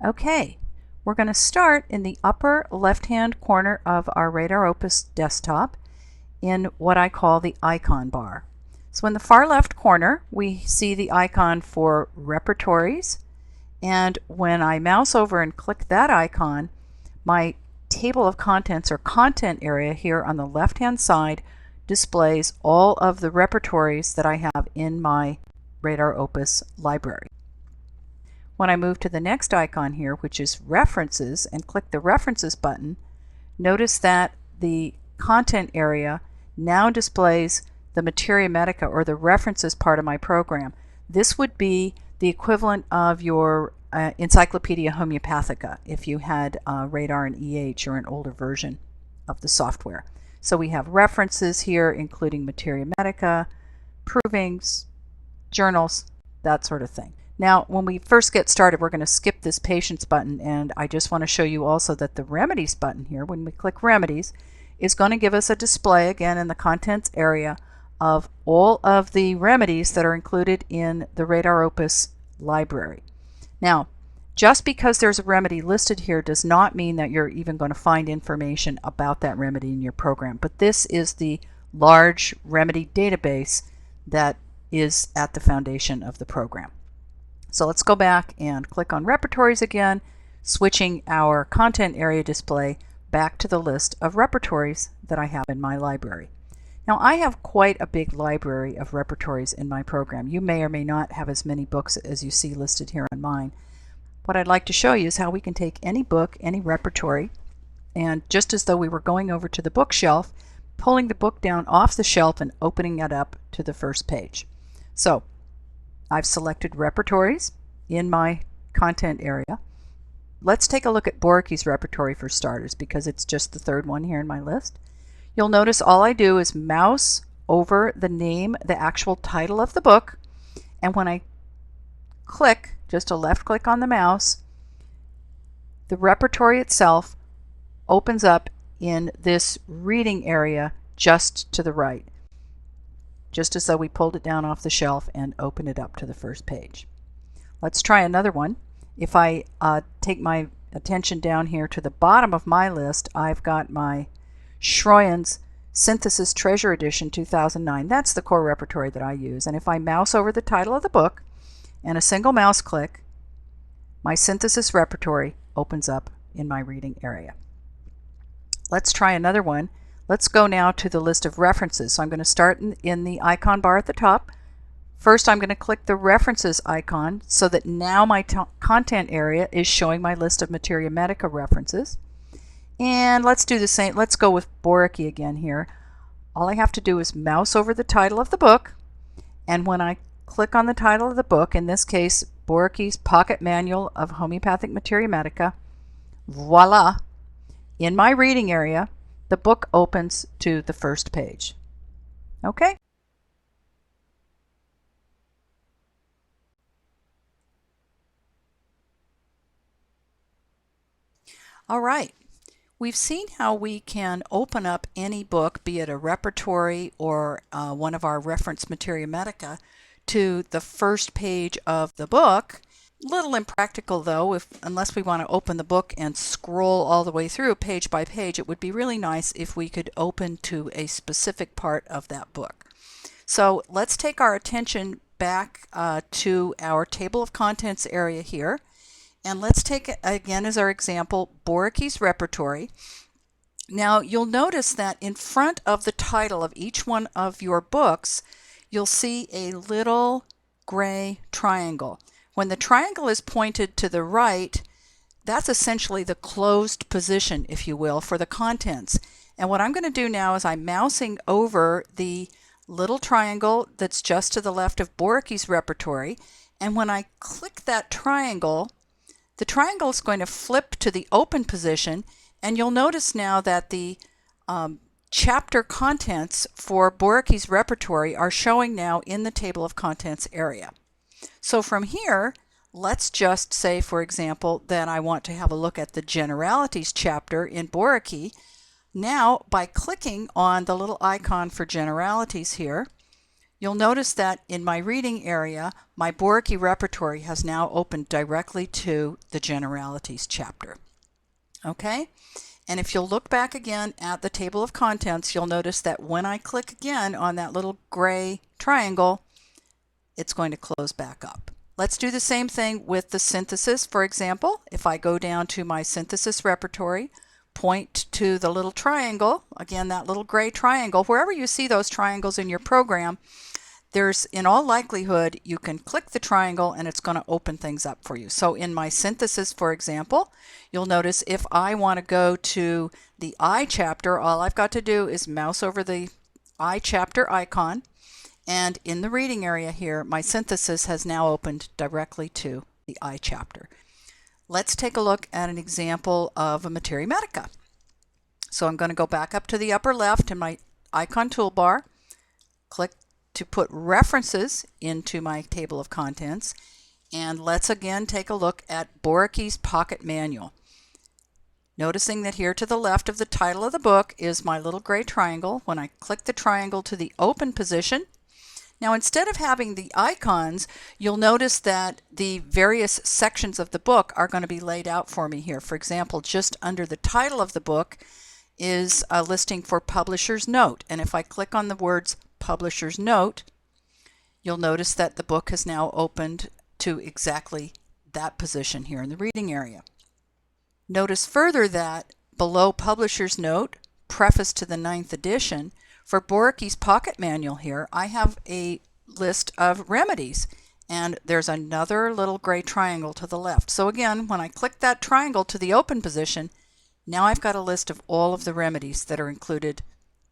Okay, we're going to start in the upper left-hand corner of our RadarOpus desktop in what I call the icon bar. So in the far left corner, we see the icon for Repertories, and when I mouse over and click that icon, my table of contents or content area here on the left-hand side displays all of the repertories that I have in my RadarOpus library. When I move to the next icon here, which is References, and click the References button, notice that the content area now displays the materia medica, or the references part of my program. This would be the equivalent of your Encyclopedia Homeopathica if you had Radar and EH or an older version of the software. So we have references here including materia medica, provings, journals, that sort of thing. Now, when we first get started, we're going to skip this Patients button, and I just want to show you also that the Remedies button here, when we click Remedies, is going to give us a display again in the contents area of all of the remedies that are included in the RadarOpus library. Now, just because there's a remedy listed here does not mean that you're even going to find information about that remedy in your program, but this is the large remedy database that is at the foundation of the program. So let's go back and click on Repertories again, switching our content area display back to the list of repertories that I have in my library. Now, I have quite a big library of repertories in my program. You may or may not have as many books as you see listed here on mine. What I'd like to show you is how we can take any book, any repertory, and just as though we were going over to the bookshelf, pulling the book down off the shelf and opening it up to the first page. So I've selected Repertories in my content area. Let's take a look at Boricke's repertory for starters, because it's just the third one here in my list. You'll notice all I do is mouse over the name, the actual title of the book, and when I click, just a left click on the mouse, the repertory itself opens up in this reading area just to the right, just as though we pulled it down off the shelf and opened it up to the first page. Let's try another one. If I take my attention down here to the bottom of my list, I've got my Schroyen's Synthesis Treasure Edition 2009. That's the core repertory that I use. And if I mouse over the title of the book and a single mouse click, my synthesis repertory opens up in my reading area. Let's try another one. Let's go now to the list of references. So I'm going to start in the icon bar at the top. First, I'm going to click the References icon so that now my content area is showing my list of materia medica references. And let's do the same. Let's go with Boricke again here. All I have to do is mouse over the title of the book, and when I click on the title of the book, in this case, Boricke's Pocket Manual of Homeopathic Materia Medica, voila! In my reading area, the book opens to the first page. Okay? All right. We've seen how we can open up any book, be it a repertory or one of our reference materia medica, to the first page of the book. Little impractical though, unless we want to open the book and scroll all the way through page by page. It would be really nice if we could open to a specific part of that book. So let's take our attention back to our table of contents area here. And let's take again as our example Boricke's repertory. Now you'll notice that in front of the title of each one of your books, you'll see a little gray triangle. When the triangle is pointed to the right, that's essentially the closed position, if you will, for the contents. And what I'm going to do now is I'm mousing over the little triangle that's just to the left of Boricke's repertory. And when I click that triangle, the triangle is going to flip to the open position, and you'll notice now that the chapter contents for Boricke's repertory are showing now in the table of contents area. So from here, let's just say, for example, that I want to have a look at the Generalities chapter in Boricke. Now, by clicking on the little icon for Generalities here, You'll notice that in my reading area, my Borky repertory has now opened directly to the Generalities chapter. Okay? And if you'll look back again at the table of contents, you'll notice that when I click again on that little gray triangle, it's going to close back up. Let's do the same thing with the synthesis. For example, if I go down to my synthesis repertory, point to the little triangle, again that little gray triangle, wherever you see those triangles in your program, there's, in all likelihood, you can click the triangle and it's going to open things up for you. So in my synthesis, for example, you'll notice if I want to go to the I chapter, all I've got to do is mouse over the I chapter icon, and in the reading area here, my synthesis has now opened directly to the I chapter. Let's take a look at an example of a materia medica. So I'm going to go back up to the upper left in my icon toolbar, click to put references into my table of contents, and let's again take a look at Borky's Pocket Manual. Noticing that here to the left of the title of the book is my little gray triangle. When I click the triangle to the open position, now instead of having the icons, you'll notice that the various sections of the book are going to be laid out for me here. For example, just under the title of the book is a listing for Publisher's Note, and if I click on the words Publisher's Note, you'll notice that the book has now opened to exactly that position here in the reading area. Notice further that below Publisher's Note, Preface to the 9th edition, for Borky's Pocket Manual here, I have a list of remedies, and there's another little gray triangle to the left. So again, when I click that triangle to the open position, now I've got a list of all of the remedies that are included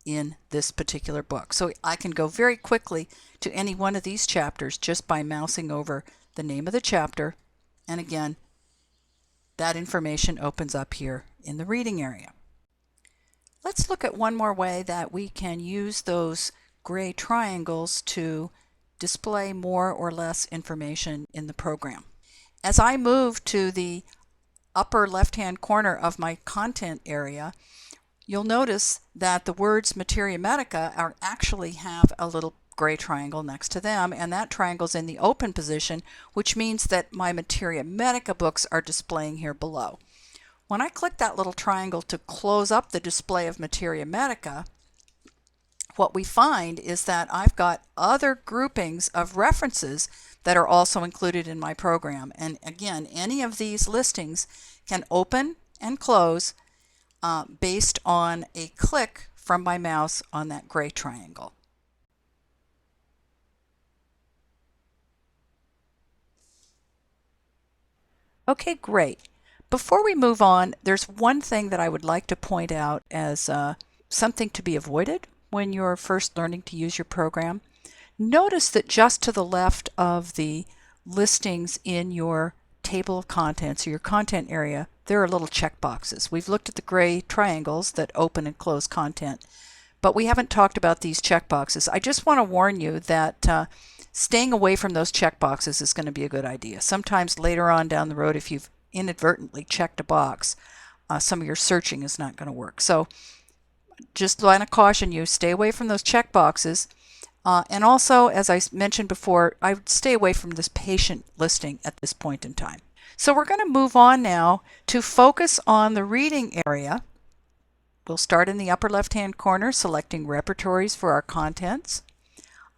in this particular book. So I can go very quickly to any one of these chapters just by mousing over the name of the chapter, and again, that information opens up here in the reading area. Let's look at one more way that we can use those gray triangles to display more or less information in the program. As I move to the upper left-hand corner of my content area, you'll notice that the words materia medica actually have a little gray triangle next to them, and that triangle's in the open position, which means that my materia medica books are displaying here below. When I click that little triangle to close up the display of materia medica, what we find is that I've got other groupings of references that are also included in my program. And again, any of these listings can open and close based on a click from my mouse on that gray triangle. Okay, great. Before we move on, there's one thing that I would like to point out as something to be avoided when you're first learning to use your program. Notice that just to the left of the listings in your table of contents or your content area, there are little check boxes. We've looked at the gray triangles that open and close content, but we haven't talked about these check boxes. I just want to warn you that staying away from those check boxes is going to be a good idea. Sometimes later on down the road, if you've inadvertently checked a box, some of your searching is not going to work. So just want to caution you, stay away from those check boxes. And also, as I mentioned before, I would stay away from this patient listing at this point in time. So we're going to move on now to focus on the reading area. We'll start in the upper left-hand corner, selecting Repertories for our contents.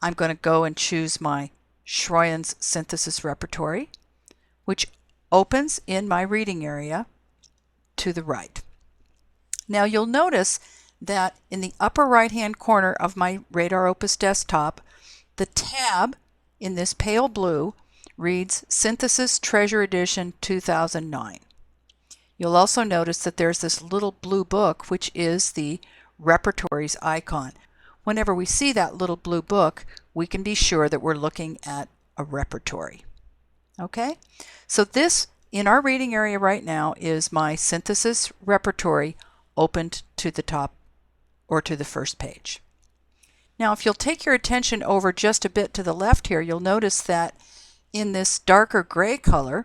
I'm going to go and choose my Schroyen's Synthesis Repertory, which opens in my reading area to the right. Now you'll notice that in the upper right-hand corner of my RadarOpus desktop, the tab in this pale blue reads Synthesis Treasure Edition 2009. You'll also notice that there's this little blue book, which is the Repertories icon. Whenever we see that little blue book, we can be sure that we're looking at a repertory. Okay? So this, in our reading area right now, is my synthesis repertory opened to the top or to the first page. Now, if you'll take your attention over just a bit to the left here, you'll notice that in this darker gray color,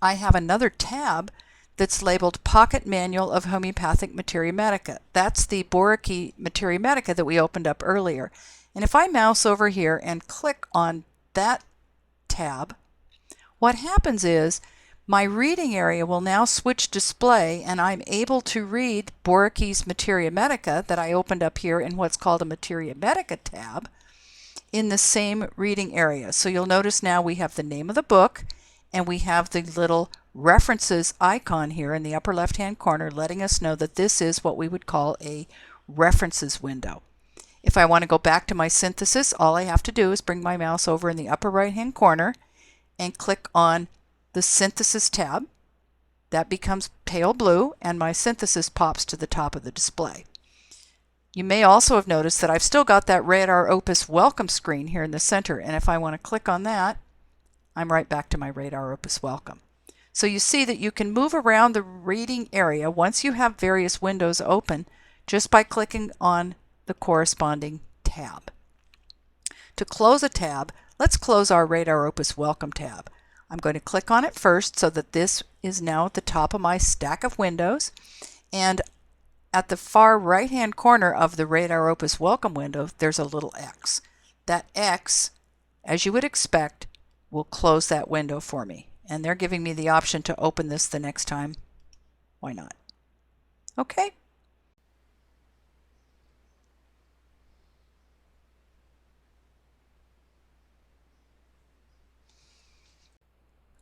I have another tab that's labeled Pocket Manual of Homeopathic Materia Medica. That's the Borky Materia Medica that we opened up earlier. And if I mouse over here and click on that tab, what happens is my reading area will now switch display, and I'm able to read Borichi's Materia Medica that I opened up here in what's called a Materia Medica tab in the same reading area. So you'll notice now we have the name of the book and we have the little references icon here in the upper left hand corner letting us know that this is what we would call a references window. If I want to go back to my synthesis, all I have to do is bring my mouse over in the upper right hand corner and click on the synthesis tab. That becomes pale blue and my synthesis pops to the top of the display. You may also have noticed that I've still got that RadarOpus welcome screen here in the center, and if I want to click on that, I'm right back to my RadarOpus welcome. So you see that you can move around the reading area once you have various windows open just by clicking on the corresponding tab. To close a tab, let's close our RadarOpus welcome tab. I'm going to click on it first so that this is now at the top of my stack of windows, and at the far right hand corner of the RadarOpus welcome window there's a little X. That X, as you would expect, will close that window for me, and they're giving me the option to open this the next time. Why not? Okay.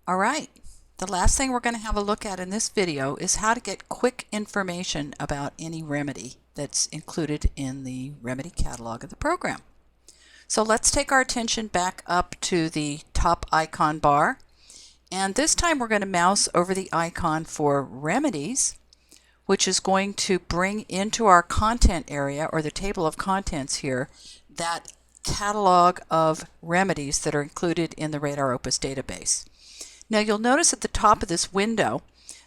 All right, the last thing we're going to have a look at in this video is how to get quick information about any remedy that's included in the remedy catalog of the program. So let's take our attention back up to the top icon bar, and this time we're going to mouse over the icon for Remedies, which is going to bring into our content area, or the table of contents here, that catalog of remedies that are included in the RadarOpus database. Now you'll notice at the top of this window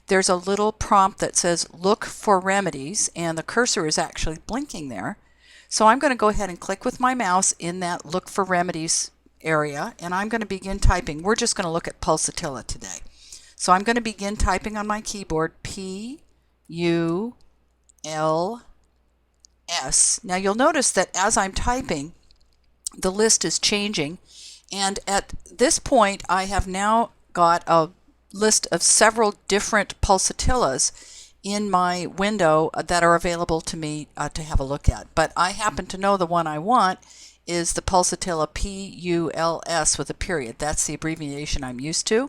there's a little prompt that says look for remedies, and the cursor is actually blinking there. So I'm going to go ahead and click with my mouse in that look for remedies area, and I'm going to begin typing. We're just going to look at pulsatilla today. So I'm going to begin typing on my keyboard P-U-L-S. Now you'll notice that as I'm typing, the list is changing, and at this point I have now got a list of several different pulsatillas in my window that are available to me to have a look at. But I happen to know the one I want is the pulsatilla P-U-L-S with a period. That's the abbreviation I'm used to.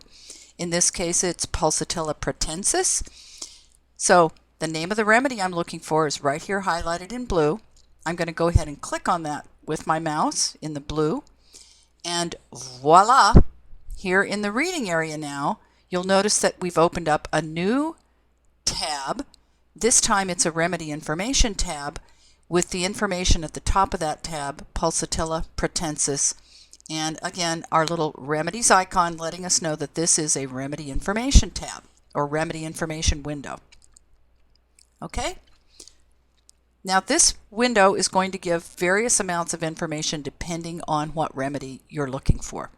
In this case it's pulsatilla pratensis. So the name of the remedy I'm looking for is right here highlighted in blue. I'm going to go ahead and click on that with my mouse in the blue, and voila! Here in the reading area now, you'll notice that we've opened up a new tab. This time it's a remedy information tab with the information at the top of that tab, pulsatilla pratensis, and again our little remedies icon letting us know that this is a remedy information tab or remedy information window. Okay? Now this window is going to give various amounts of information depending on what remedy you're looking for.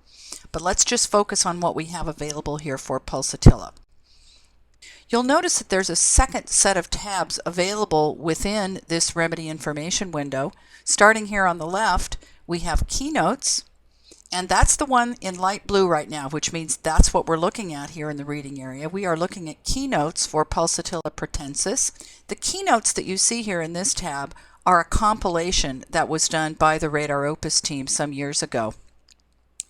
But let's just focus on what we have available here for pulsatilla. You'll notice that there's a second set of tabs available within this remedy information window. Starting here on the left, we have keynotes, and that's the one in light blue right now, which means that's what we're looking at here in the reading area. We are looking at keynotes for pulsatilla pratensis. The keynotes that you see here in this tab are a compilation that was done by the RadarOpus team some years ago.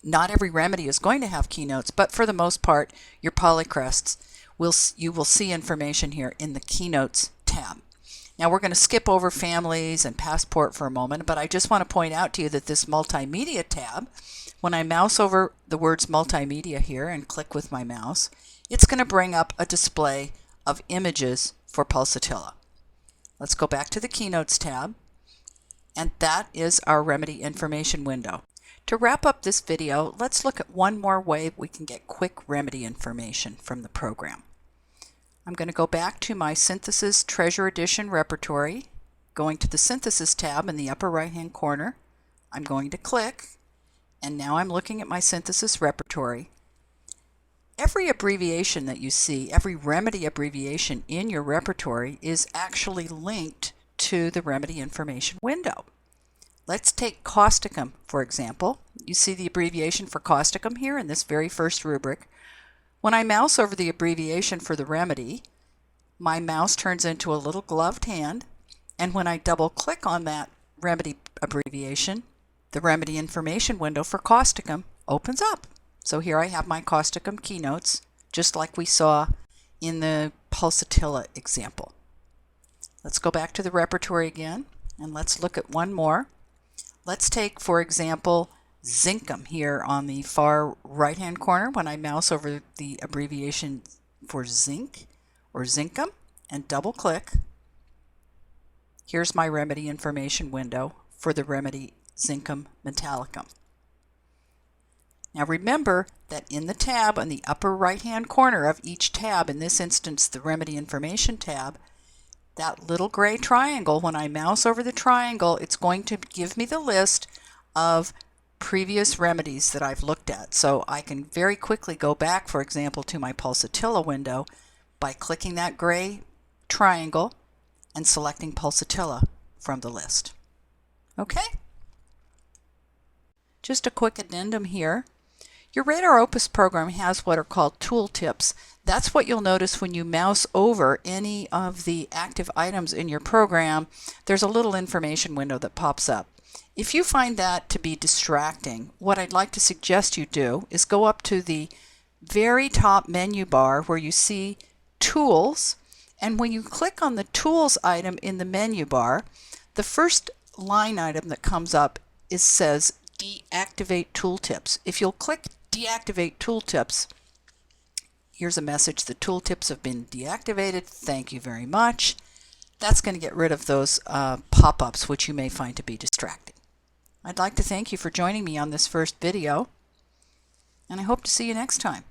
Not every remedy is going to have keynotes, but for the most part, your polycrests, you will see information here in the keynotes tab. Now we're going to skip over families and passport for a moment, but I just want to point out to you that this multimedia tab, when I mouse over the words multimedia here and click with my mouse, it's going to bring up a display of images for pulsatilla. Let's go back to the keynotes tab, and that is our remedy information window. To wrap up this video, let's look at one more way we can get quick remedy information from the program. I'm going to go back to my Synthesis Treasure Edition repertory, going to the Synthesis tab in the upper right hand corner. I'm going to click, and now I'm looking at my Synthesis repertory. Every abbreviation that you see, every remedy abbreviation in your repertory is actually linked to the remedy information window. Let's take causticum, for example. You see the abbreviation for causticum here in this very first rubric. When I mouse over the abbreviation for the remedy, my mouse turns into a little gloved hand, and when I double click on that remedy abbreviation, the remedy information window for causticum opens up. So here I have my causticum keynotes, just like we saw in the pulsatilla example. Let's go back to the repertory again, and let's look at one more. Let's take, for example, zincum here on the far right-hand corner. When I mouse over the abbreviation for zinc or zincum and double-click, here's my remedy information window for the remedy zincum metallicum. Now remember that in the tab on the upper right-hand corner of each tab, in this instance the remedy information tab, that little gray triangle, when I mouse over the triangle, it's going to give me the list of previous remedies that I've looked at. So I can very quickly go back, for example, to my pulsatilla window by clicking that gray triangle and selecting pulsatilla from the list. Okay? Just a quick addendum here. Your RadarOpus program has what are called tooltips. That's what you'll notice when you mouse over any of the active items in your program. There's a little information window that pops up. If you find that to be distracting, what I'd like to suggest you do is go up to the very top menu bar where you see Tools, and when you click on the Tools item in the menu bar, the first line item that comes up says Deactivate Tooltips. If you'll click Deactivate Tooltips, here's a message: the tooltips have been deactivated. Thank you very much. That's going to get rid of those pop-ups which you may find to be distracting. I'd like to thank you for joining me on this first video, and I hope to see you next time.